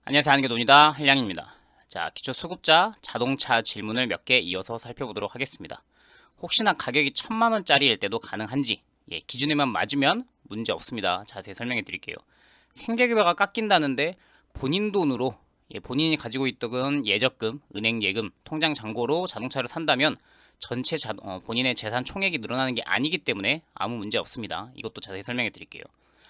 안녕하세요. 하는 게 돈이다. 한량입니다. 자, 기초수급자 자동차 질문을 몇 개 이어서 살펴보도록 하겠습니다. 혹시나 가격이 1000만원짜리일 때도 가능한지, 기준에만 맞으면 문제 없습니다. 자세히 설명해 드릴게요. 생계급여가 깎인다는데 본인 돈으로, 본인이 가지고 있던 예적금, 은행 예금, 통장 잔고로 자동차를 산다면 전체 본인의 재산 총액이 늘어나는 게 아니기 때문에 아무 문제 없습니다. 이것도 자세히 설명해 드릴게요.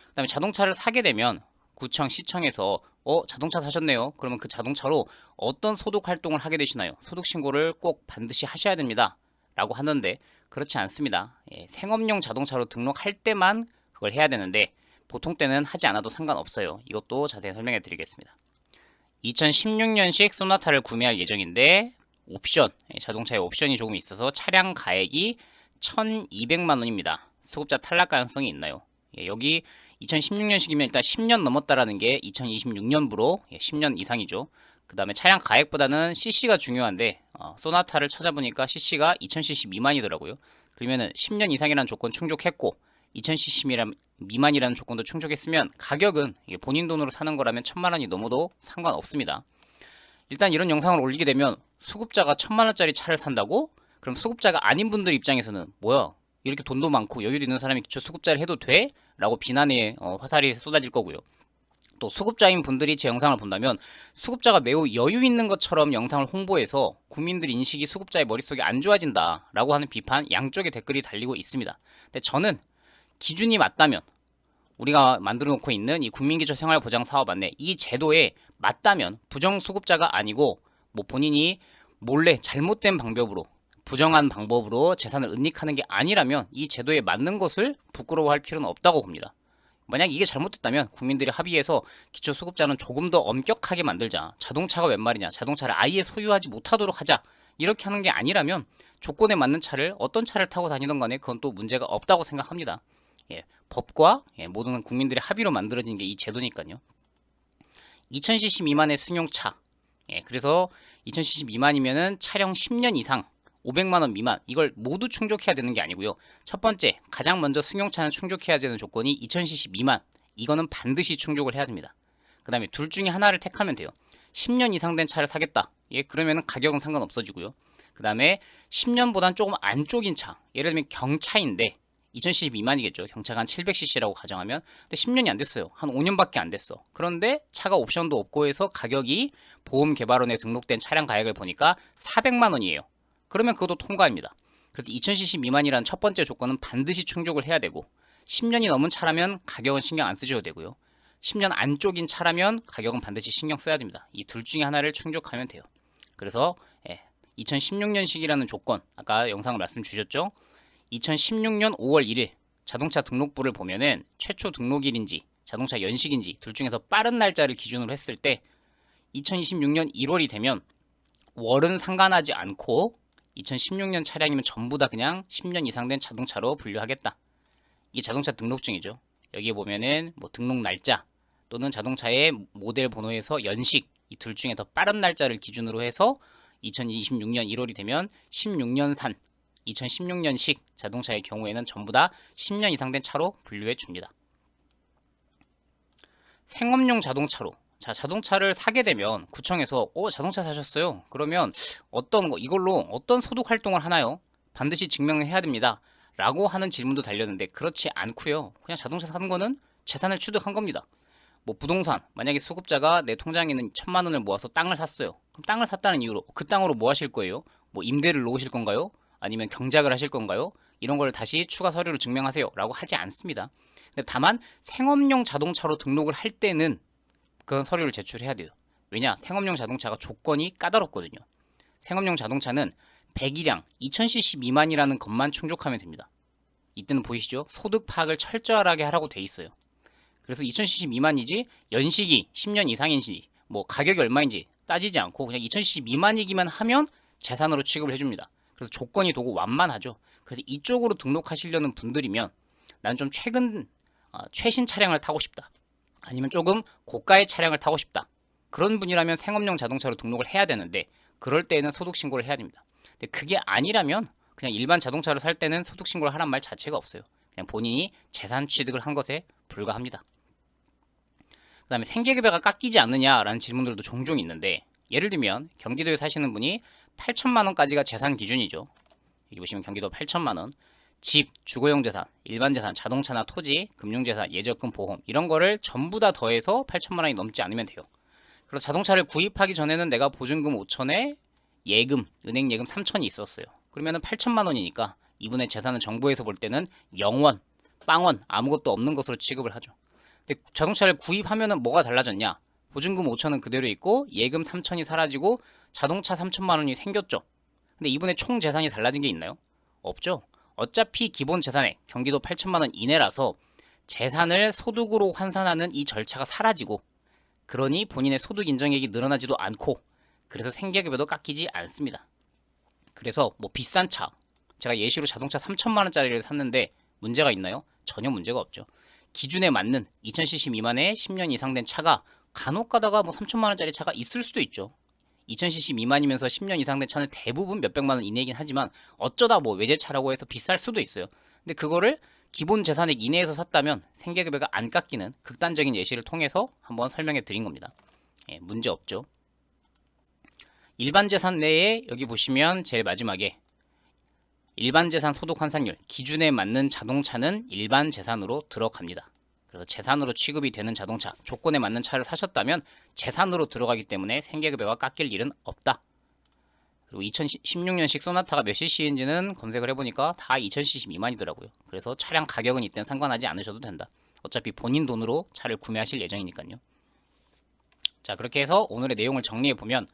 그다음에 자동차를 사게 되면 구청, 시청에서 자동차 사셨네요. 그러면 그 자동차로 어떤 소득 활동을 하게 되시나요? 소득 신고를 꼭 반드시 하셔야 됩니다. 라고 하는데 그렇지 않습니다. 생업용 자동차로 등록할 때만 그걸 해야 되는데 보통 때는 하지 않아도 상관없어요. 이것도 자세히 설명해 드리겠습니다. 2016년식 소나타를 구매할 예정인데 옵션, 자동차에 옵션이 조금 있어서 차량 가액이 1200만 원입니다. 수급자 탈락 가능성이 있나요? 여기 2016년식이면 일단 10년 넘었다라는 게 2026년부로 10년 이상이죠. 그 다음에 차량 가액보다는 CC가 중요한데 소나타를 찾아보니까 CC가 2000cc 미만이더라고요. 그러면은 10년 이상이라는 조건 충족했고 2000cc 미만이라는 조건도 충족했으면 가격은 본인 돈으로 사는 거라면 1000만 원이 넘어도 상관없습니다. 일단 이런 영상을 올리게 되면 수급자가 1000만 원짜리 차를 산다고? 그럼 수급자가 아닌 분들 입장에서는 뭐야? 이렇게 돈도 많고 여유도 있는 사람이 기초 수급자를 해도 돼? 라고 비난의 화살이 쏟아질 거고요. 또 수급자인 분들이 제 영상을 본다면 수급자가 매우 여유 있는 것처럼 영상을 홍보해서 국민들 인식이 수급자의 머릿속에 안 좋아진다 라고 하는 비판 양쪽의 댓글이 달리고 있습니다. 근데 저는 기준이 맞다면 우리가 만들어 놓고 있는 이 국민기초생활보장사업 안내 이 제도에 맞다면 부정수급자가 아니고 뭐 본인이 몰래 잘못된 방법으로 부정한 방법으로 재산을 은닉하는 게 아니라면 이 제도에 맞는 것을 부끄러워할 필요는 없다고 봅니다. 만약 이게 잘못됐다면 국민들이 합의해서 기초수급자는 조금 더 엄격하게 만들자. 자동차가 웬 말이냐. 자동차를 아예 소유하지 못하도록 하자. 이렇게 하는 게 아니라면 조건에 맞는 차를 어떤 차를 타고 다니던 간에 그건 또 문제가 없다고 생각합니다. 법과 모든 국민들의 합의로 만들어진 게 이 제도니까요. 2000cc 미만의 승용차. 그래서 2000cc 미만이면은 차량 10년 이상 500만원 미만 이걸 모두 충족해야 되는 게 아니고요. 첫 번째 가장 먼저 승용차는 충족해야 되는 조건이 2000cc 미만 이거는 반드시 충족을 해야 됩니다. 그 다음에 둘 중에 하나를 택하면 돼요. 10년 이상 된 차를 사겠다. 그러면 가격은 상관없어지고요. 그 다음에 10년보단 조금 안쪽인 차 예를 들면 경차인데 2000cc 미만이겠죠. 경차가 한 700cc라고 가정하면 근데 10년이 안 됐어요. 한 5년밖에 안 됐어. 그런데 차가 옵션도 없고 해서 가격이 보험개발원에 등록된 차량 가액을 보니까 400만 원이에요. 그러면 그것도 통과입니다. 그래서 2000cc 미만이라는 첫 번째 조건은 반드시 충족을 해야 되고 10년이 넘은 차라면 가격은 신경 안 쓰셔도 되고요. 10년 안쪽인 차라면 가격은 반드시 신경 써야 됩니다. 이 둘 중에 하나를 충족하면 돼요. 그래서 2016년식이라는 조건 아까 영상을 말씀 주셨죠? 2016년 5월 1일 자동차 등록부를 보면은 최초 등록일인지 자동차 연식인지 둘 중에서 빠른 날짜를 기준으로 했을 때 2026년 1월이 되면 월은 상관하지 않고 2016년 차량이면 전부 다 그냥 10년 이상 된 자동차로 분류하겠다. 이게 자동차 등록증이죠. 여기에 보면은 뭐 등록 날짜 또는 자동차의 모델 번호에서 연식 이 둘 중에 더 빠른 날짜를 기준으로 해서 2026년 1월이 되면 16년산 2016년식 자동차의 경우에는 전부 다 10년 이상 된 차로 분류해 줍니다. 생업용 자동차로 자동차를 사게 되면 구청에서 자동차 사셨어요. 그러면 이걸로 어떤 소득 활동을 하나요? 반드시 증명을 해야 됩니다. 라고 하는 질문도 달렸는데 그렇지 않고요. 그냥 자동차 사는 거는 재산을 취득한 겁니다. 뭐 부동산 만약에 수급자가 내 통장에 있는 1000만 원을 모아서 땅을 샀어요. 그럼 땅을 샀다는 이유로 그 땅으로 뭐 하실 거예요? 뭐 임대를 놓으실 건가요? 아니면 경작을 하실 건가요? 이런 걸 다시 추가 서류로 증명하세요. 라고 하지 않습니다. 근데 다만 생업용 자동차로 등록을 할 때는 그런 서류를 제출해야 돼요. 왜냐? 생업용 자동차가 조건이 까다롭거든요. 생업용 자동차는 배기량 2000cc 미만이라는 것만 충족하면 됩니다. 이때는 보이시죠? 소득 파악을 철저하게 하라고 돼 있어요. 그래서 2000cc 미만이지 연식이 10년 이상인지 뭐 가격이 얼마인지 따지지 않고 그냥 2000cc 미만이기만 하면 재산으로 취급을 해줍니다. 그래서 조건이 도고 완만하죠. 그래서 이쪽으로 등록하시려는 분들이면 나는 좀 최신 차량을 타고 싶다. 아니면 조금 고가의 차량을 타고 싶다. 그런 분이라면 생업용 자동차로 등록을 해야 되는데 그럴 때에는 소득신고를 해야 됩니다. 근데 그게 아니라면 그냥 일반 자동차를 살 때는 소득신고를 하란 말 자체가 없어요. 그냥 본인이 재산 취득을 한 것에 불과합니다. 그 다음에 생계급여가 깎이지 않느냐라는 질문들도 종종 있는데, 예를 들면 경기도에 사시는 분이 8천만 원까지가 재산 기준이죠. 여기 보시면 경기도 8천만 원, 집, 주거용 재산, 일반 재산, 자동차나 토지, 금융재산, 예적금, 보험 이런 거를 전부 다 더해서 8천만 원이 넘지 않으면 돼요. 그래서 자동차를 구입하기 전에는 내가 보증금 5천에 예금, 은행 예금 3천이 있었어요. 그러면은 8천만 원이니까 이분의 재산은 정부에서 볼 때는 0원, 빵원 아무것도 없는 것으로 취급을 하죠. 근데 자동차를 구입하면은 뭐가 달라졌냐? 보증금 5천은 그대로 있고 예금 3천이 사라지고 자동차 3천만 원이 생겼죠. 근데 이분의 총 재산이 달라진 게 있나요? 없죠. 어차피 기본 재산액 경기도 8천만 원 이내라서 재산을 소득으로 환산하는 이 절차가 사라지고, 그러니 본인의 소득 인정액이 늘어나지도 않고, 그래서 생계급여도 깎이지 않습니다. 그래서 뭐 비싼 차, 제가 예시로 자동차 3천만 원짜리를 샀는데 문제가 있나요? 전혀 문제가 없죠. 기준에 맞는 2000cc 미만의 10년 이상 된 차가 간혹 가다가 뭐 3천만 원짜리 차가 있을 수도 있죠. 2000cc 미만이면서 10년 이상 된 차는 대부분 몇백만 원 이내이긴 하지만 어쩌다 뭐 외제차라고 해서 비쌀 수도 있어요. 근데 그거를 기본 재산액 이내에서 샀다면 생계급여가 안 깎이는 극단적인 예시를 통해서 한번 설명해 드린 겁니다. 예, 문제 없죠. 일반 재산 내에 여기 보시면 제일 마지막에 일반 재산 소득 환산율 기준에 맞는 자동차는 일반 재산으로 들어갑니다. 그래서 재산으로 취급이 되는 자동차, 조건에 맞는 차를 사셨다면 재산으로 들어가기 때문에 생계급여가 깎일 일은 없다. 그리고 2016년식 소나타가 몇 cc인지는 검색을 해보니까 다 2000cc 미만이더라고요. 그래서 차량 가격은 이때는 상관하지 않으셔도 된다. 어차피 본인 돈으로 차를 구매하실 예정이니까요. 자, 그렇게 해서 오늘의 내용을 정리해보면,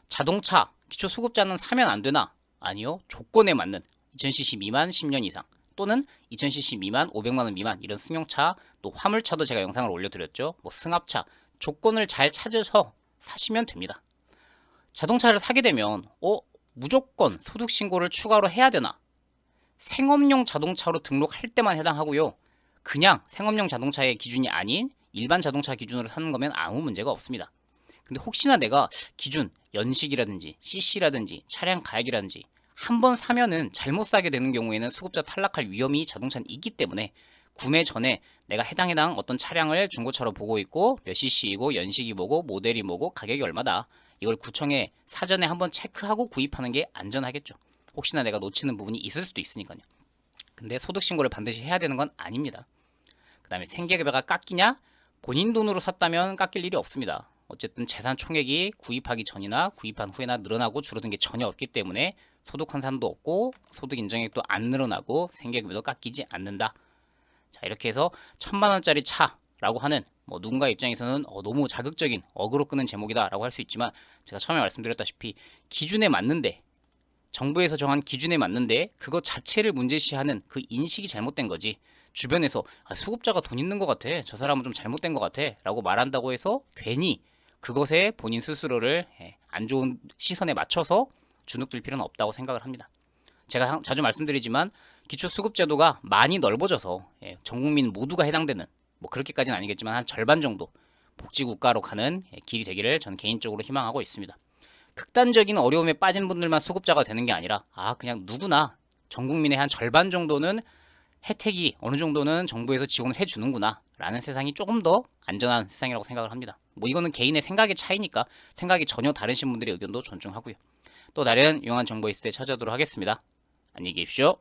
자동차 기초수급자는 사면 안 되나? 아니요. 조건에 맞는 2000cc 미만 10년 이상 또는 2000cc 미만 500만원 미만 이런 승용차, 또 화물차도 제가 영상을 올려드렸죠. 뭐 승합차, 조건을 잘 찾아서 사시면 됩니다. 자동차를 사게 되면 무조건 소득신고를 추가로 해야 되나? 생업용 자동차로 등록할 때만 해당하고요. 그냥 생업용 자동차의 기준이 아닌 일반 자동차 기준으로 사는 거면 아무 문제가 없습니다. 근데 혹시나 내가 기준, 연식이라든지 CC라든지 차량 가액이라든지 한번 사면은 잘못 사게 되는 경우에는 수급자 탈락할 위험이 자동차는 있기 때문에 구매 전에 내가 해당 어떤 차량을 중고차로 보고 있고 몇 cc이고 연식이 뭐고 모델이 뭐고 가격이 얼마다, 이걸 구청에 사전에 한번 체크하고 구입하는 게 안전하겠죠. 혹시나 내가 놓치는 부분이 있을 수도 있으니까요. 근데 소득신고를 반드시 해야 되는 건 아닙니다. 그 다음에 생계급여가 깎이냐? 본인 돈으로 샀다면 깎일 일이 없습니다. 어쨌든 재산 총액이 구입하기 전이나 구입한 후에나 늘어나고 줄어든 게 전혀 없기 때문에 소득 환산도 없고 소득 인정액도 안 늘어나고 생계급여도 깎이지 않는다. 자, 이렇게 해서 1000만 원짜리 차라고 하는 뭐 누군가 입장에서는 너무 자극적인 어그로 끄는 제목이다 라고 할 수 있지만, 제가 처음에 말씀드렸다시피 기준에 맞는데, 정부에서 정한 기준에 맞는데 그것 자체를 문제시하는 그 인식이 잘못된 거지, 주변에서 수급자가 돈 있는 것 같아, 저 사람은 좀 잘못된 것 같아 라고 말한다고 해서 괜히 그것에 본인 스스로를 안 좋은 시선에 맞춰서 주눅들 필요는 없다고 생각을 합니다. 제가 자주 말씀드리지만 기초수급제도가 많이 넓어져서 전 국민 모두가 해당되는, 뭐 그렇게까지는 아니겠지만 한 절반 정도 복지국가로 가는 길이 되기를 저는 개인적으로 희망하고 있습니다. 극단적인 어려움에 빠진 분들만 수급자가 되는 게 아니라 그냥 누구나 전 국민의 한 절반 정도는 혜택이 어느 정도는 정부에서 지원을 해주는구나 라는 세상이 조금 더 안전한 세상이라고 생각을 합니다. 뭐 이거는 개인의 생각의 차이니까 생각이 전혀 다르신 분들의 의견도 존중하고요. 또 다른 유용한 정보 있을 때 찾아오도록 하겠습니다. 안녕히 계십시오.